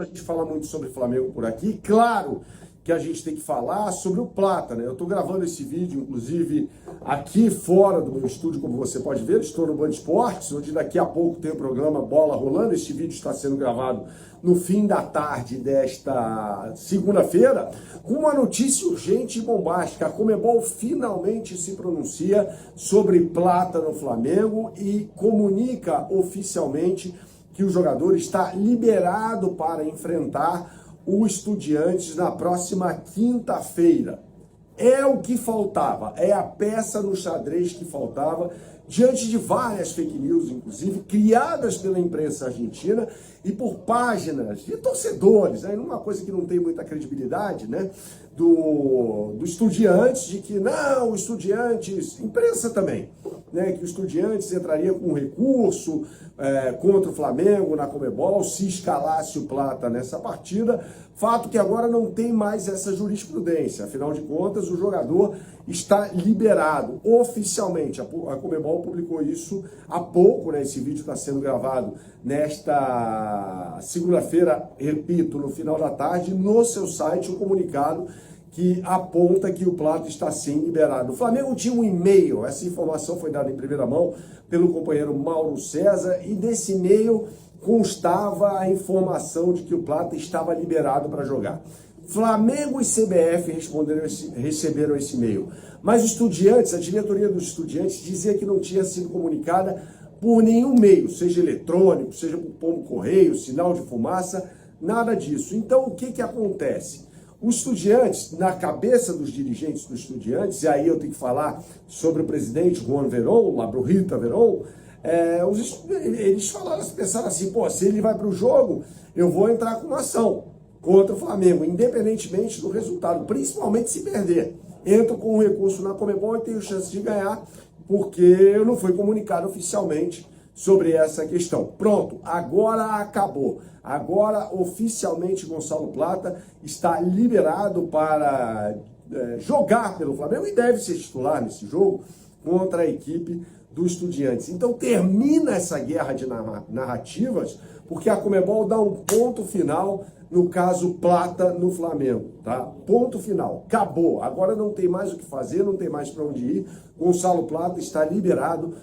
A gente fala muito sobre Flamengo por aqui, claro que a gente tem que falar sobre o Plata, né? Eu estou gravando esse vídeo, inclusive, aqui fora do meu estúdio, como você pode ver, estou no Band Esportes, onde daqui a pouco tem o programa Bola Rolando. Este vídeo está sendo gravado no fim da tarde desta segunda-feira, com uma notícia urgente e bombástica. A Conmebol finalmente se pronuncia sobre Plata no Flamengo e comunica oficialmente que o jogador está liberado para enfrentar o Estudiantes na próxima quinta-feira. É o que faltava, é a peça no xadrez que faltava, diante de várias fake news, inclusive, criadas pela imprensa argentina e por páginas de torcedores, né? Uma coisa que não tem muita credibilidade, né? Do Estudiantes, de que não, o Estudiantes, imprensa também, né? Que o Estudiantes entraria com recurso contra o Flamengo na Conmebol se escalasse o Plata nessa partida. Fato que agora não tem mais essa jurisprudência, afinal de contas o jogador está liberado oficialmente. A Conmebol publicou isso há pouco, né? Esse vídeo está sendo gravado nesta segunda-feira, repito, no final da tarde, no seu site, um comunicado que aponta que o Plata está sim liberado. O Flamengo tinha um e-mail, essa informação foi dada em primeira mão pelo companheiro Mauro César, e nesse e-mail constava a informação de que o Plata estava liberado para jogar. Flamengo e CBF receberam esse e-mail, mas os Estudiantes, a diretoria dos Estudiantes dizia que não tinha sido comunicada por nenhum meio, seja eletrônico, seja por pombo correio, sinal de fumaça, nada disso. Então o que acontece? Os Estudiantes, na cabeça dos dirigentes dos Estudiantes, e aí eu tenho que falar sobre o presidente Juan Verón, La Brujita Verón, eles pensaram assim, pô, se ele vai para o jogo, eu vou entrar com uma ação contra o Flamengo, independentemente do resultado, principalmente se perder. Entro com um recurso na Conmebol e tenho chance de ganhar, porque eu não fui comunicado oficialmente sobre essa questão. Pronto, agora acabou. Agora, oficialmente, Gonçalo Plata está liberado para jogar pelo Flamengo e deve ser titular nesse jogo contra a equipe do Estudiantes. Então termina essa guerra de narrativas, porque a Conmebol dá um ponto final no caso Plata no Flamengo, tá? Ponto final, acabou. Agora não tem mais o que fazer, não tem mais para onde ir. Gonçalo Plata está liberado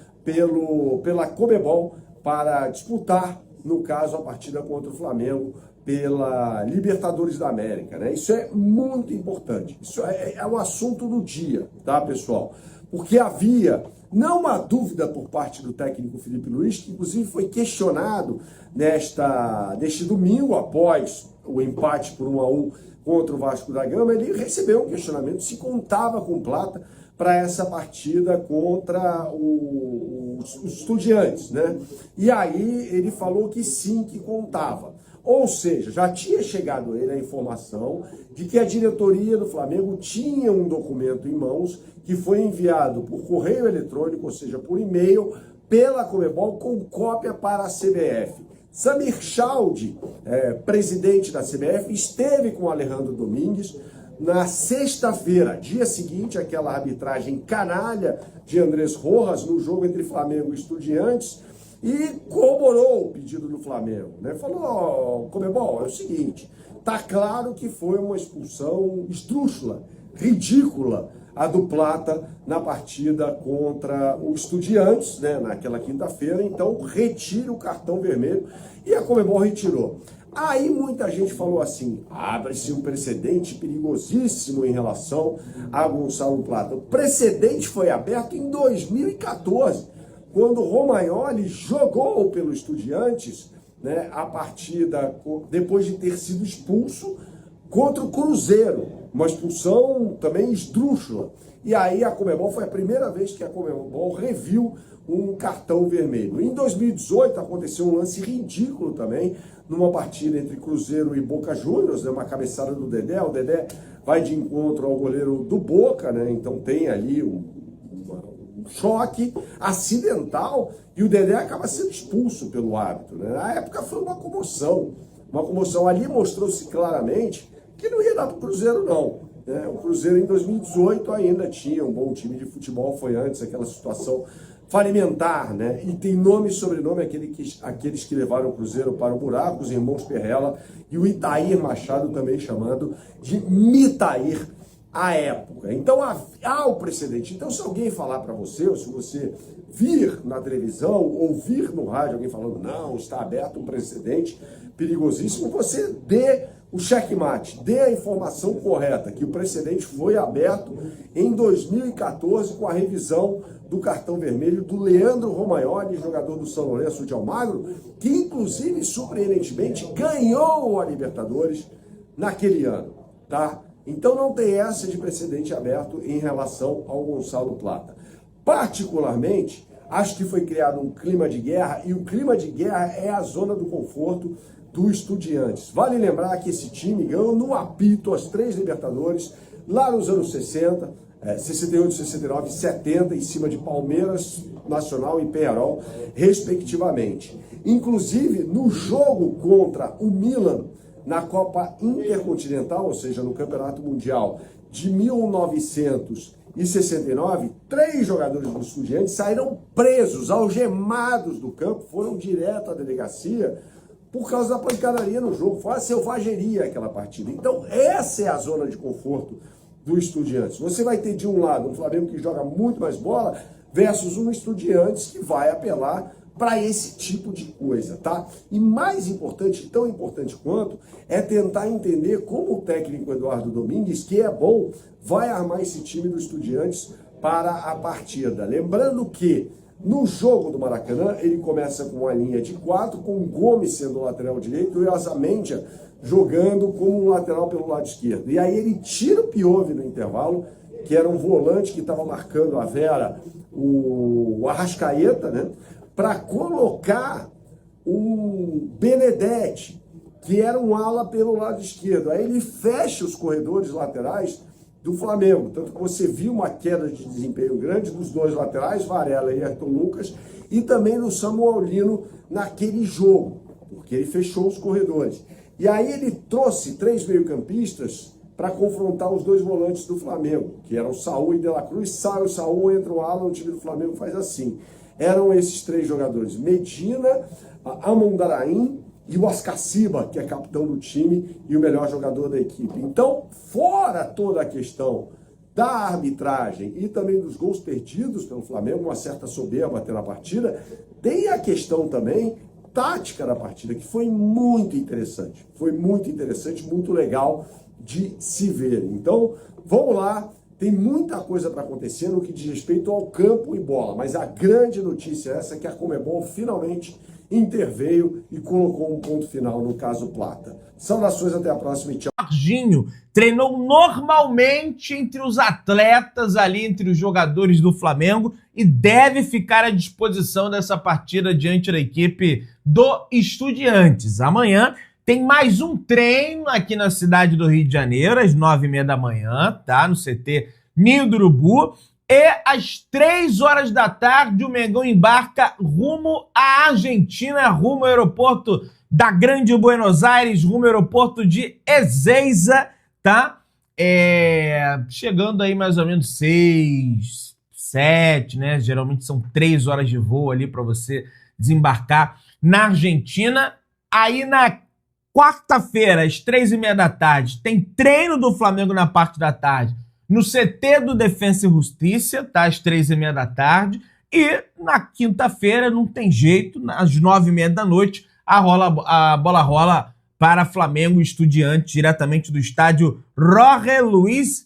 pela Conmebol para disputar, no caso, a partida contra o Flamengo pela Libertadores da América, né? Isso é muito importante. Isso é um assunto do dia, tá, pessoal? Porque havia não uma dúvida por parte do técnico Felipe Luiz, que inclusive foi questionado neste domingo, após o empate por 1-1 contra o Vasco da Gama. Ele recebeu um questionamento se contava com Plata para essa partida contra os Estudiantes, né? E aí ele falou que sim, que contava. Ou seja, já tinha chegado a ele a informação de que a diretoria do Flamengo tinha um documento em mãos que foi enviado por correio eletrônico, ou seja, por e-mail, pela Conmebol, com cópia para a CBF. Samir Chaldi, presidente da CBF, esteve com Alejandro Domingues na sexta-feira, dia seguinte àquela arbitragem canalha de Andrés Rojas no jogo entre Flamengo e Estudiantes, e corroborou o pedido do Flamengo, né? Falou, Conmebol, é o seguinte, tá claro que foi uma expulsão esdrúxula, ridícula, a do Plata na partida contra o Estudiantes, né, naquela quinta-feira, então retire o cartão vermelho, e a Conmebol retirou. Aí muita gente falou assim, abre-se um precedente perigosíssimo em relação a Gonçalo Plata. O precedente foi aberto em 2014, quando o Romagnoli jogou pelo Estudiantes, né, a partida depois de ter sido expulso contra o Cruzeiro, uma expulsão também esdrúxula. E aí a Conmebol, foi a primeira vez que a Conmebol reviu um cartão vermelho. Em 2018 aconteceu um lance ridículo também, numa partida entre Cruzeiro e Boca Juniors, né, uma cabeçada do Dedé. O Dedé vai de encontro ao goleiro do Boca, né, então tem ali um choque acidental e o Dedé acaba sendo expulso pelo árbitro, né? Na época foi uma comoção. Ali mostrou-se claramente que não ia dar para o Cruzeiro, não. O Cruzeiro em 2018 ainda tinha um bom time de futebol, foi antes aquela situação falimentar, né? E tem nome e sobrenome aqueles que levaram o Cruzeiro para o buraco, os irmãos Perrella e o Itair Machado, também chamado de Mitair à época. Então há o precedente. Então se alguém falar para você, ou se você vir na televisão, ouvir no rádio alguém falando, não, está aberto um precedente perigosíssimo, você dê o checkmate, dê a informação correta, que o precedente foi aberto em 2014 com a revisão do cartão vermelho do Leandro Romagnoli, jogador do São Lourenço de Almagro, que inclusive, surpreendentemente, ganhou a Libertadores naquele ano, tá? Então não tem essa de precedente aberto em relação ao Gonçalo Plata. Particularmente, acho que foi criado um clima de guerra, e o clima de guerra é a zona do conforto do Estudiantes. Vale lembrar que esse time ganhou no apito as 3 Libertadores, lá nos anos 60, 68, 69 e 70, em cima de Palmeiras, Nacional e Peñarol, respectivamente. Inclusive, no jogo contra o Milan, na Copa Intercontinental, ou seja, no Campeonato Mundial de 1969, 3 jogadores do Estudiantes saíram presos, algemados do campo, foram direto à delegacia por causa da pancadaria no jogo. Foi uma selvageria aquela partida. Então, essa é a zona de conforto do Estudiantes. Você vai ter de um lado um Flamengo que joga muito mais bola versus um Estudiantes que vai apelar para esse tipo de coisa, tá? E mais importante, tão importante quanto, é tentar entender como o técnico Eduardo Domingues, que é bom, vai armar esse time do Estudiantes para a partida. Lembrando que no jogo do Maracanã, ele começa com uma linha de 4, com o Gomes sendo o lateral direito e o Azamendia jogando como um lateral pelo lado esquerdo. E aí ele tira o Piove no intervalo, que era um volante que estava marcando a Vera, o Arrascaeta, né? Para colocar o Benedetti, que era um ala pelo lado esquerdo. Aí ele fecha os corredores laterais do Flamengo. Tanto que você viu uma queda de desempenho grande dos 2 laterais, Varela e Ayrton Lucas, e também do Samuel Lino naquele jogo, porque ele fechou os corredores. E aí ele trouxe 3 meio-campistas para confrontar os 2 volantes do Flamengo, que eram Saul e De La Cruz. Sai o Saul, entra o ala, o time do Flamengo faz assim. Eram esses 3 jogadores, Medina, Amondarain e o Ascaciba, que é capitão do time e o melhor jogador da equipe. Então, fora toda a questão da arbitragem e também dos gols perdidos pelo Flamengo, uma certa soberba até na partida, tem a questão também tática da partida, que foi muito interessante. Foi muito interessante, muito legal de se ver. Então, vamos lá. Tem muita coisa para acontecer no que diz respeito ao campo e bola, mas a grande notícia é essa, que a Conmebol finalmente interveio e colocou um ponto final no caso Plata. Saudações, até a próxima e tchau. Jorginho treinou normalmente entre os atletas ali, entre os jogadores do Flamengo, e deve ficar à disposição dessa partida diante da equipe do Estudiantes. Amanhã tem mais um treino aqui na cidade do Rio de Janeiro, às 9h30 da manhã, tá? No CT Ninho do Urubu. E às 3h da tarde, o Mengão embarca rumo à Argentina, rumo ao aeroporto da Grande Buenos Aires, rumo ao aeroporto de Ezeiza, tá? Chegando aí mais ou menos 6, 7, né? Geralmente são 3 horas de voo ali para você desembarcar na Argentina. Aí na quarta-feira, às 3h30 da tarde, tem treino do Flamengo na parte da tarde, no CT do Defensa e Justiça, tá? Às 3h30 da tarde. E na quinta-feira, não tem jeito, às 9h30 da noite, a bola rola para Flamengo e Estudiantes, diretamente do estádio Jorge Luiz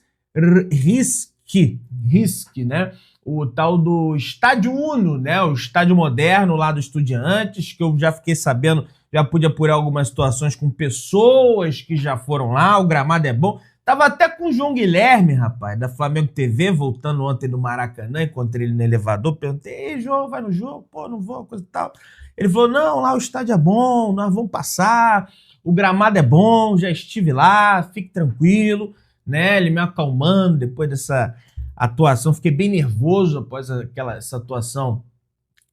Risque, né? O tal do Estádio Uno, né? O estádio moderno lá do Estudiantes, que eu já fiquei sabendo, já pude apurar algumas situações com pessoas que já foram lá, o gramado é bom. Tava até com o João Guilherme, rapaz, da Flamengo TV, voltando ontem do Maracanã, encontrei ele no elevador, perguntei, ei, João, vai no jogo? Pô, não vou, coisa e tal. Ele falou, não, lá o estádio é bom, nós vamos passar, o gramado é bom, já estive lá, fique tranquilo, né? Ele me acalmando depois dessa atuação, fiquei bem nervoso após essa atuação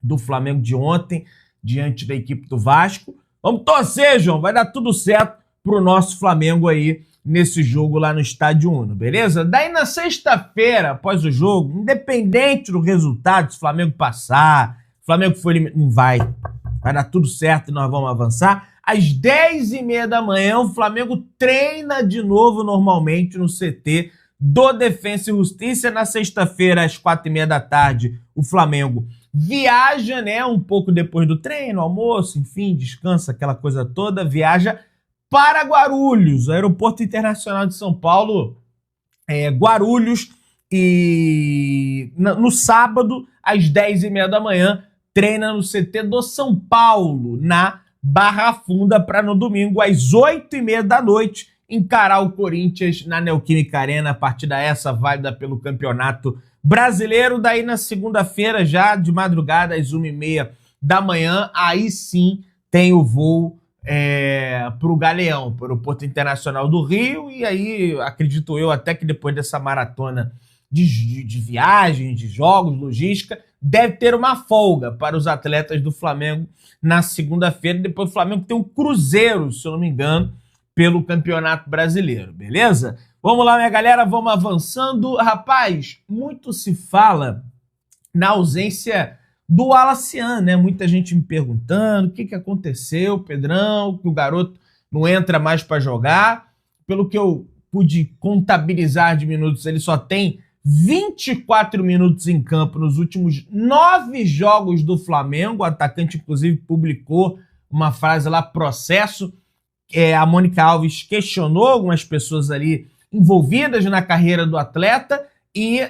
do Flamengo de ontem, diante da equipe do Vasco. Vamos torcer, João, vai dar tudo certo pro nosso Flamengo aí nesse jogo lá no Estádio Uno, beleza? Daí na sexta-feira, após o jogo, independente do resultado, se o Flamengo passar, o Flamengo for eliminado, não vai dar tudo certo e nós vamos avançar. Às 10h30 da manhã, o Flamengo treina de novo normalmente no CT do Defensa e Justiça. Na sexta-feira, às 4h30 da tarde, o Flamengo viaja, né, um pouco depois do treino, almoço, enfim, descansa, aquela coisa toda, viaja para Guarulhos, Aeroporto Internacional de São Paulo, Guarulhos, e no sábado, às 10h30 da manhã, treina no CT do São Paulo, na Barra Funda, para no domingo, às 8h30 da noite, encarar o Corinthians na Neoquímica Arena. A partida essa válida pelo Campeonato Brasileiro. Daí na segunda-feira, já de madrugada, às 1h30 da manhã, aí sim tem o voo para o Galeão, para o Aeroporto Internacional do Rio. E aí, acredito eu, até que depois dessa maratona de viagens, de jogos, logística, deve ter uma folga para os atletas do Flamengo na segunda-feira. Depois o Flamengo tem um cruzeiro, se eu não me engano, pelo Campeonato Brasileiro, beleza? Vamos lá, minha galera, vamos avançando. Rapaz, muito se fala na ausência do Alacian, né? Muita gente me perguntando o que aconteceu, Pedrão, que o garoto não entra mais para jogar. Pelo que eu pude contabilizar de minutos, ele só tem 24 minutos em campo nos últimos 9 jogos do Flamengo. O atacante, inclusive, publicou uma frase lá, processo. A Mônica Alves questionou algumas pessoas ali envolvidas na carreira do atleta e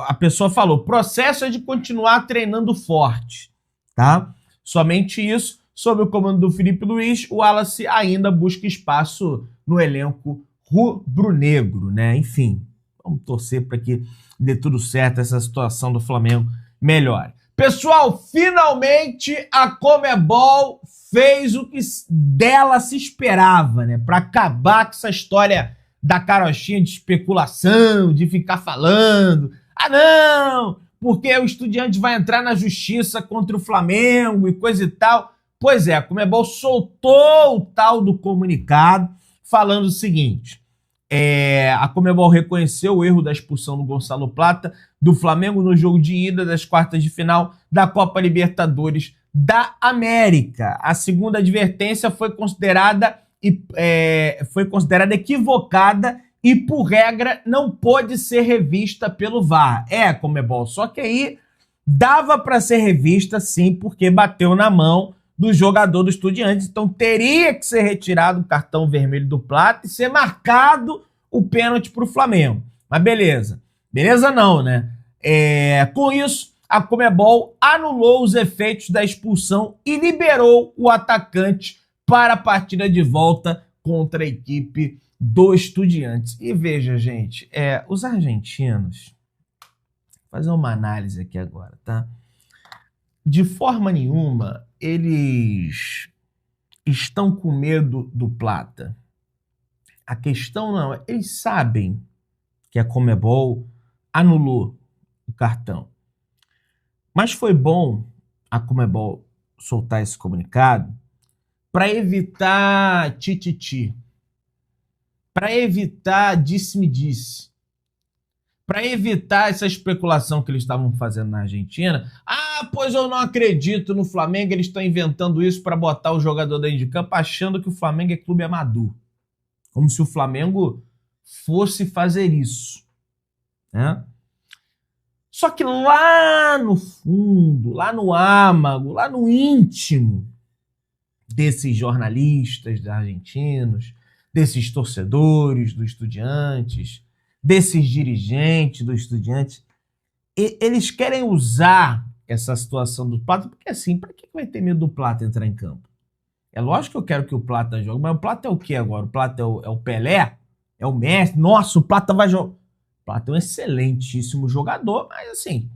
a pessoa falou, processo é de continuar treinando forte, tá? Somente isso. Sob o comando do Felipe Luiz, o Wallace ainda busca espaço no elenco rubro-negro, né? Enfim, vamos torcer para que dê tudo certo, essa situação do Flamengo melhore. Pessoal, finalmente a Conmebol fez o que dela se esperava, né? Para acabar com essa história da carochinha de especulação, de ficar falando, não, porque o Estudiantes vai entrar na justiça contra o Flamengo e coisa e tal. Pois é, a Conmebol soltou o tal do comunicado falando o seguinte, a Conmebol reconheceu o erro da expulsão do Gonçalo Plata do Flamengo no jogo de ida das quartas de final da Copa Libertadores da América. A segunda advertência foi considerada equivocada e, por regra, não pôde ser revista pelo VAR. Conmebol, só que aí dava para ser revista sim, porque bateu na mão do jogador do Estudiantes, então teria que ser retirado o cartão vermelho do Plata e ser marcado o pênalti para o Flamengo. Mas beleza. Beleza não, né? Com isso, a Conmebol anulou os efeitos da expulsão e liberou o atacante para a partida de volta contra a equipe do Estudiantes. E veja, gente, os argentinos, vou fazer uma análise aqui agora, tá? De forma nenhuma, eles estão com medo do Plata. A questão não, eles sabem que a Conmebol anulou o cartão. Mas foi bom a Conmebol soltar esse comunicado para evitar tititi, para evitar disse-me-disse, para evitar essa especulação que eles estavam fazendo na Argentina. Pois eu não acredito no Flamengo, eles estão inventando isso para botar o jogador dentro de campo, achando que o Flamengo é clube amador. Como se o Flamengo fosse fazer isso, né? Só que lá no fundo, lá no âmago, lá no íntimo desses jornalistas argentinos, desses torcedores do Estudiantes, desses dirigentes do Estudiantes, eles querem usar essa situação do Plata, porque assim, para que vai ter medo do Plata entrar em campo? É lógico que eu quero que o Plata jogue, mas o Plata é o que agora? O Plata é o Pelé? É o Messi? Nossa, o Plata vai jogar. O Plata é um excelentíssimo jogador, mas assim,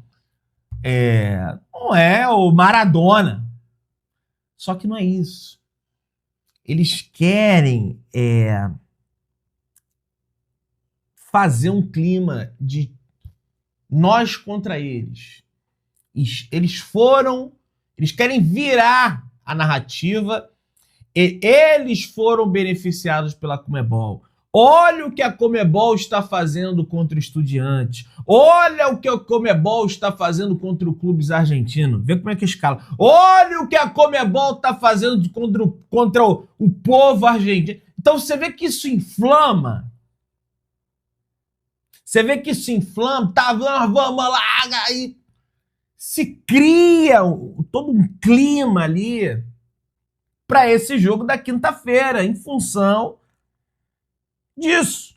não é o Maradona. Só que não é isso. Eles querem fazer um clima de nós contra eles. Eles querem virar a narrativa Eles foram beneficiados pela Conmebol. Olha o que a Conmebol está fazendo contra o Estudiantes. Olha o que a Conmebol está fazendo contra o Clubes Argentino. Vê como é que escala. Olha o que a Conmebol está fazendo contra o povo argentino. Então você vê que isso inflama. Você vê que isso inflama. Tá, vamos lá. Aí se cria todo um clima ali para esse jogo da quinta-feira, em função disso.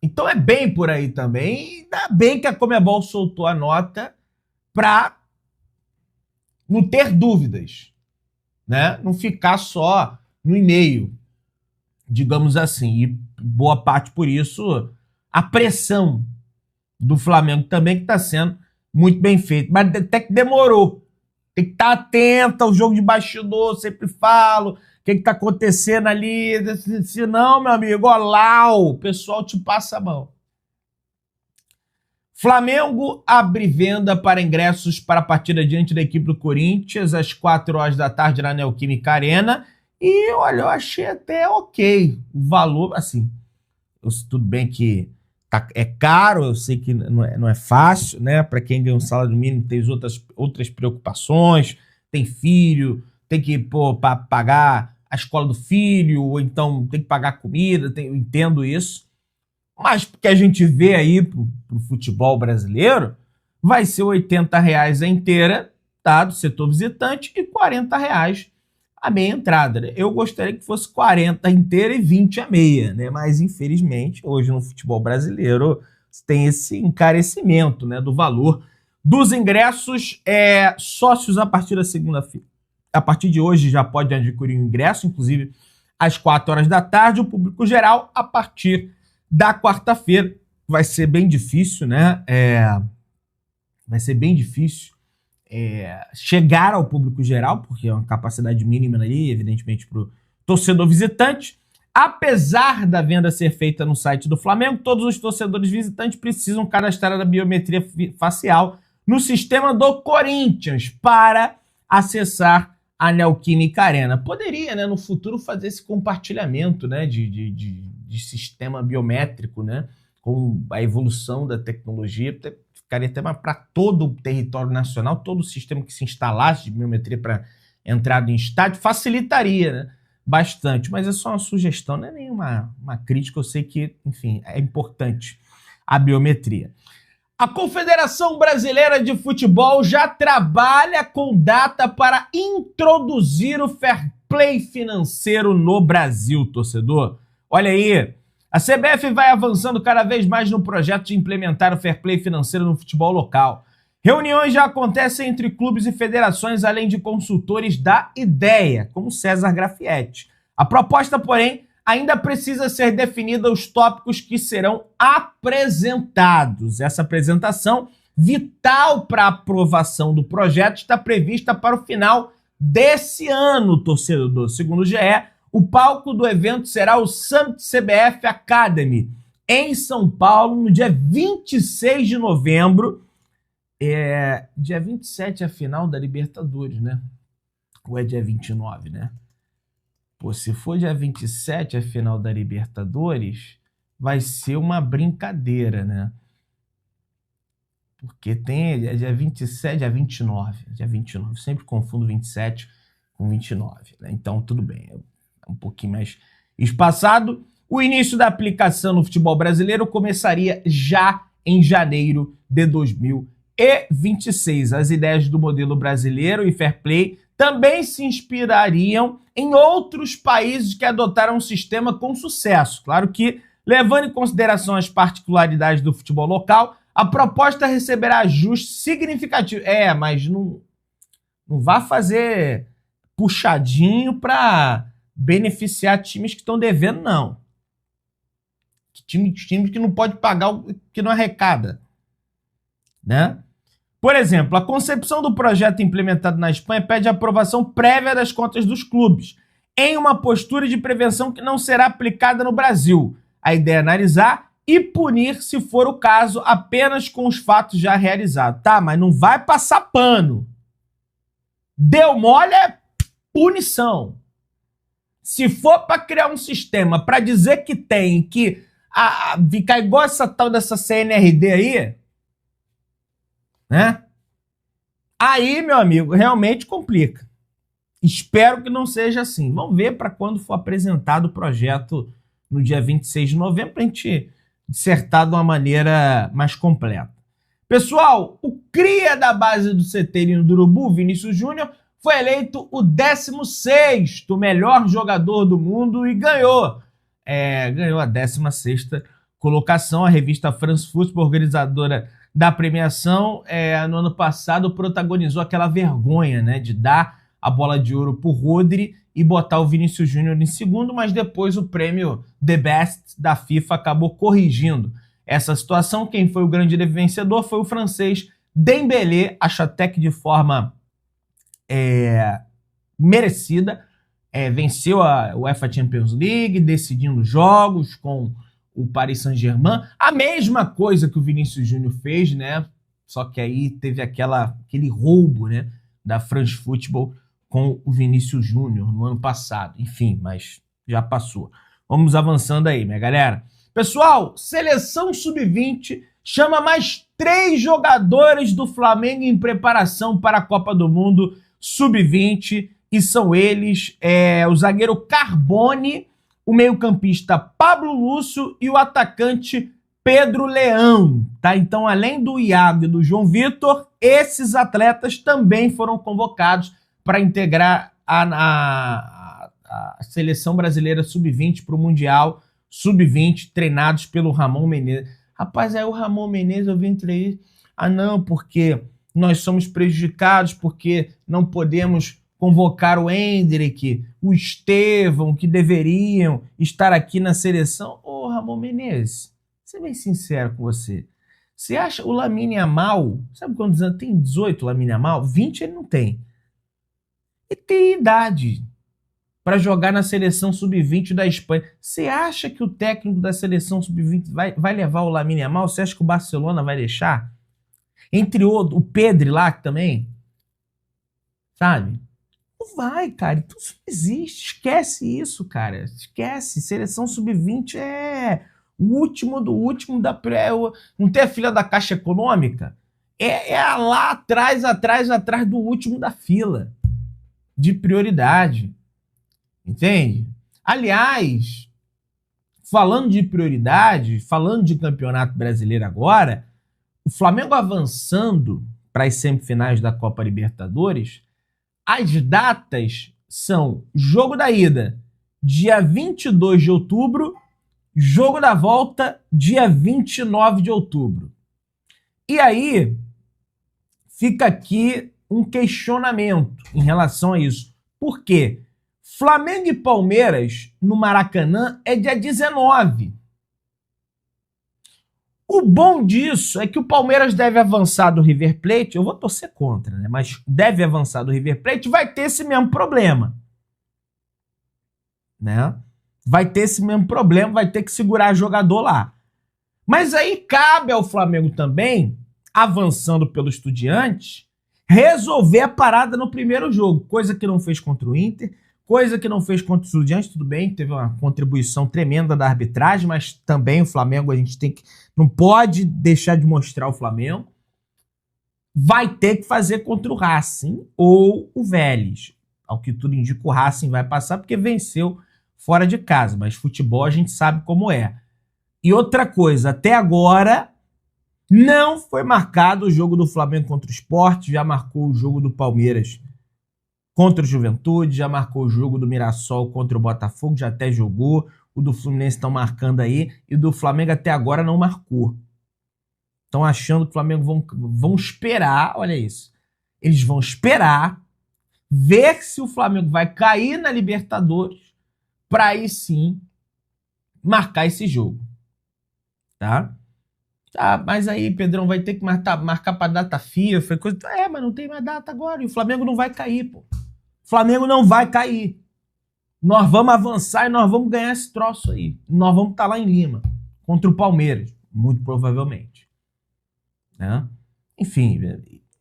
Então é bem por aí também. Ainda bem que a Conmebol soltou a nota para não ter dúvidas, né? Não ficar só no e-mail, digamos assim. E boa parte por isso, a pressão do Flamengo também, que está sendo muito bem feito. Mas até que demorou. Tem que estar atento ao jogo de bastidor, sempre falo. O que está acontecendo ali? Se não, meu amigo, ó lá, o pessoal te passa a mão. Flamengo abre venda para ingressos para a partida diante da equipe do Corinthians às 4 horas da tarde na Neoquímica Arena. E, olha, eu achei até ok o valor, assim, tudo bem que é caro, eu sei que não é fácil, né? Para quem ganha um salário mínimo tem outras preocupações, tem filho, tem que pagar a escola do filho, ou então tem que pagar comida, eu entendo isso. Mas porque a gente vê aí pro futebol brasileiro, vai ser R$80 a inteira, tá? Do setor visitante, e R$40 a meia entrada, né? Eu gostaria que fosse 40 inteira e 20 a meia, né? Mas infelizmente, hoje no futebol brasileiro tem esse encarecimento, né, do valor dos ingressos. Sócios a partir da segunda-feira. A partir de hoje já pode adquirir o ingresso, inclusive às 4 horas da tarde. O público geral a partir da quarta-feira. Vai ser bem difícil, né? Vai ser bem difícil chegar ao público geral, porque é uma capacidade mínima ali, evidentemente, para o torcedor visitante. Apesar da venda ser feita no site do Flamengo, todos os torcedores visitantes precisam cadastrar a biometria facial no sistema do Corinthians para acessar a Neoquímica Arena. Poderia, né, no futuro, fazer esse compartilhamento, né, de sistema biométrico, né, com a evolução da tecnologia. Ficaria até para todo o território nacional, todo o sistema que se instalasse de biometria para entrada em estádio, facilitaria, né, bastante. Mas é só uma sugestão, não é nenhuma crítica. Eu sei que, enfim, é importante a biometria. A Confederação Brasileira de Futebol já trabalha com data para introduzir o fair play financeiro no Brasil, torcedor. Olha aí, a CBF vai avançando cada vez mais no projeto de implementar o fair play financeiro no futebol local. Reuniões já acontecem entre clubes e federações, além de consultores da ideia, como César Grafietti. A proposta, porém, ainda precisa ser definida os tópicos que serão apresentados. Essa apresentação, vital para a aprovação do projeto, está prevista para o final desse ano, torcedor. Segundo o GE, o palco do evento será o Summit CBF Academy, em São Paulo, no dia 26 de novembro. Dia 27 é a final da Libertadores, né? Ou é dia 29, né? Pô, se for dia 27 a final da Libertadores, vai ser uma brincadeira, né? Porque tem dia 27, dia 29. Dia 29. Eu sempre confundo 27 com 29, né? Então, tudo bem. É um pouquinho mais espaçado. O início da aplicação no futebol brasileiro começaria já em janeiro de 2026. As ideias do modelo brasileiro e fair play também se inspirariam em outros países que adotaram um sistema com sucesso. Claro que, levando em consideração as particularidades do futebol local, a proposta receberá ajustes significativos. Mas não vá fazer puxadinho para beneficiar times que estão devendo, não. Times que não pode pagar o que não arrecada, né? Por exemplo, a concepção do projeto implementado na Espanha pede a aprovação prévia das contas dos clubes, em uma postura de prevenção que não será aplicada no Brasil. A ideia é analisar e punir, se for o caso, apenas com os fatos já realizados. Tá, mas não vai passar pano. Deu mole, punição. Se for para criar um sistema para dizer que tem que ficar igual essa tal dessa CNRD aí, né? Aí, meu amigo, realmente complica. Espero que não seja assim. Vamos ver para quando for apresentado o projeto no dia 26 de novembro, para a gente dissertar de uma maneira mais completa. Pessoal, o cria da base do CT do Urubu, Vinícius Júnior, foi eleito o 16º melhor jogador do mundo e ganhou a 16ª colocação. A revista France Football, organizadora da premiação, no ano passado protagonizou aquela vergonha, né, de dar a bola de ouro pro Rodri e botar o Vinícius Júnior em segundo, mas depois o prêmio The Best da FIFA acabou corrigindo essa situação. Quem foi o grande vencedor foi o francês Dembélé, acho até que de forma merecida, venceu a UEFA Champions League, decidindo jogos com o Paris Saint-Germain, a mesma coisa que o Vinícius Júnior fez, né? Só que aí teve aquele roubo, né, da France Football com o Vinícius Júnior no ano passado. Enfim, mas já passou. Vamos avançando aí, minha galera. Pessoal, seleção sub-20 chama mais 3 jogadores do Flamengo em preparação para a Copa do Mundo sub-20, e são eles o zagueiro Carbone, o meio-campista Pablo Lúcio e o atacante Pedro Leão, tá? Então, além do Iago e do João Vitor, esses atletas também foram convocados para integrar a seleção brasileira sub-20 para o Mundial sub-20, treinados pelo Ramon Menezes. Rapaz, aí o Ramon Menezes, eu vi entre não, porque nós somos prejudicados, porque não podemos convocar o Hendrick, o Estevão, que deveriam estar aqui na seleção. Ô, Ramon Menezes, vou ser bem sincero com você. Você acha o Lamine Yamal, sabe quantos anos? Tem 18 o Lamine Yamal? 20 ele não tem. Ele tem idade para jogar na seleção sub-20 da Espanha. Você acha que o técnico da seleção sub-20 vai levar o Lamine Yamal? Você acha que o Barcelona vai deixar? Entre o Pedri lá também, sabe? Não vai, cara. Então isso não existe. Esquece isso, cara. Esquece. Seleção sub-20 é o último do último da pré. Não tem a fila da Caixa Econômica? É lá atrás do último da fila de prioridade. Entende? Aliás, falando de prioridade, falando de Campeonato Brasileiro agora, o Flamengo avançando para as semifinais da Copa Libertadores, as datas são jogo da ida, dia 22 de outubro, jogo da volta, dia 29 de outubro. E aí, fica aqui um questionamento em relação a isso. Por quê? Flamengo e Palmeiras no Maracanã é dia 19. O bom disso é que o Palmeiras deve avançar do River Plate, eu vou torcer contra, né? Mas deve avançar do River Plate, vai ter esse mesmo problema, né? Vai ter esse mesmo problema, vai ter que segurar jogador lá. Mas aí cabe ao Flamengo também, avançando pelo Estudiantes, resolver a parada no primeiro jogo, coisa que não fez contra o Inter, coisa que não fez contra o Estudiantes. Tudo bem, teve uma contribuição tremenda da arbitragem, mas também o Flamengo, a gente não pode deixar de mostrar o Flamengo. Vai ter que fazer contra o Racing ou o Vélez. Ao que tudo indica, o Racing vai passar porque venceu fora de casa, mas futebol a gente sabe como é. E outra coisa, até agora não foi marcado o jogo do Flamengo contra o Sport, já marcou o jogo do Palmeiras contra o Juventude, já marcou o jogo do Mirassol contra o Botafogo, já até jogou. O do Fluminense estão marcando aí, e o do Flamengo até agora não marcou. Estão achando que o Flamengo vão esperar, olha isso. Eles vão esperar, ver se o Flamengo vai cair na Libertadores, para aí sim marcar esse jogo. Tá? Mas aí, Pedrão, vai ter que marcar para data FIFA, coisa. Mas não tem mais data agora, e o Flamengo não vai cair, pô. O Flamengo não vai cair. Nós vamos avançar e nós vamos ganhar esse troço aí. Nós vamos estar lá em Lima, contra o Palmeiras, muito provavelmente. Né? Enfim,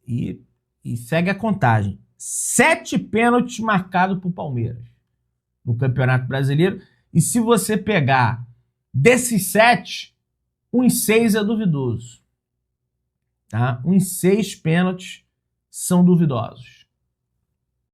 e segue a contagem. 7 pênaltis marcados por Palmeiras no Campeonato Brasileiro. E se você pegar desses 7, uns 6 é duvidoso. Tá? Uns 6 pênaltis são duvidosos.